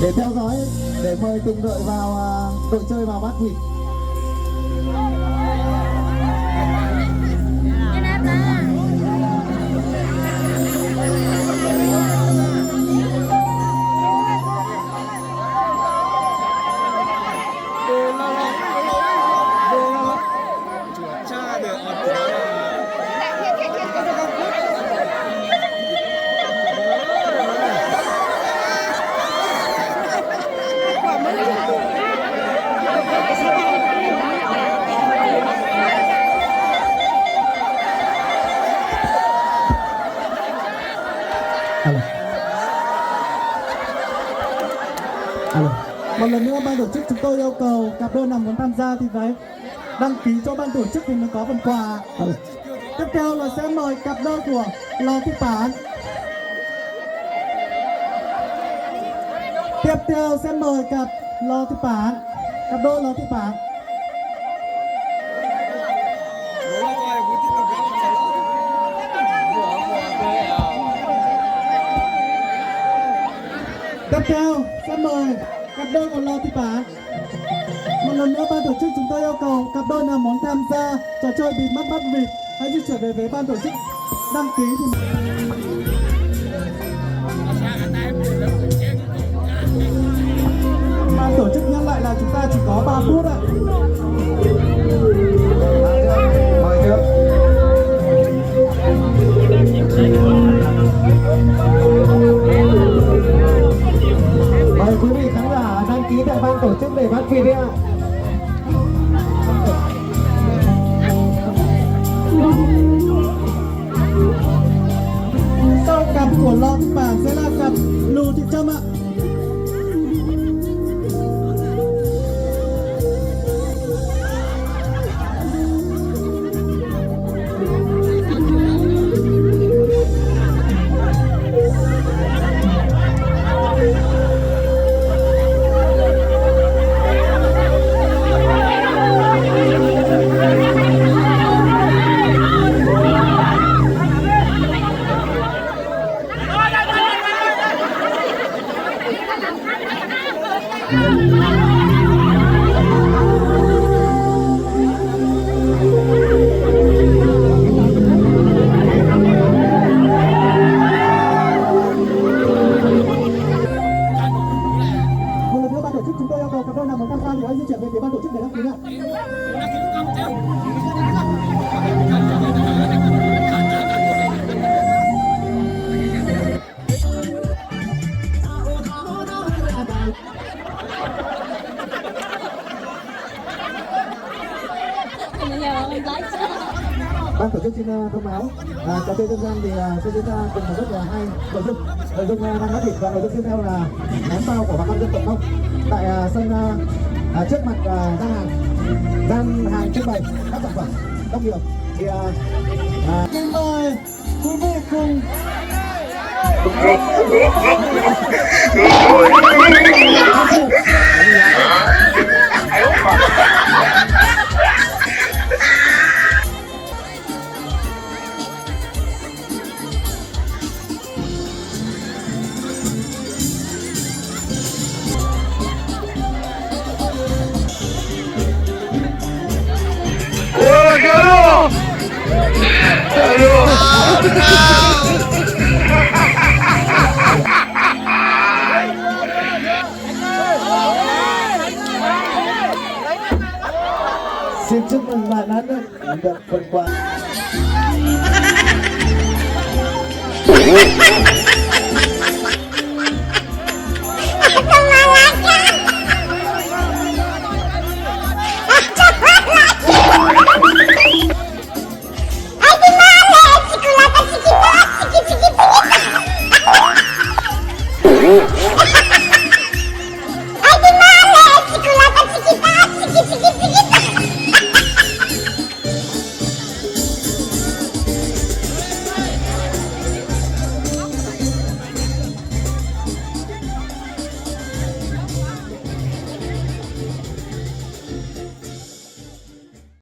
để theo dõi, để mời cùng đội vào đội chơi vào bát vịt. Một lần nữa ban tổ chức chúng tôi yêu cầu cặp đôi nào muốn tham gia thì phải đăng ký cho ban tổ chức thì mới có phần quà. Tiếp theo là sẽ mời cặp đôi của Lò Thị Bản. Tiếp theo sẽ mời cặp Lò Thị Bản, cặp đôi Lò Thị Bản. Tiếp theo sẽ mời cặp đôi của Lò Thị Bản. Một lần nữa ban tổ chức chúng tôi yêu cầu cặp đôi nào muốn tham gia trò chơi bịt mắt bắt vịt hãy di chuyển về với ban tổ chức đăng ký thì... Ban tổ chức nhắc lại là chúng ta chỉ có 3 phút ạ. Mời trước. Mời quý vị khán giả đăng ký tại ban tổ chức để bắt vịt đi ạ. Sau cặp của Lò Thị Bản sẽ là cặp Lù Thị Trâm ạ. Chúng tôi yêu cầu cặp đôi nào muốn tham gia thì hãy di chuyển về phía ban tổ chức để đăng ký ạ. Ban tổ chức xin thông báo trò chơi dân gian thì sẽ diễn ra cùng một rất là hay nội dung đang bắt thịt và nội dung tiếp theo là ném bao của bà con dân tộc Mông tại sân trước mặt gian hàng trưng bày các sản phẩm nông nghiệp thì xin mời quý vị cùng xin chúc mừng bạn đã được phần quà.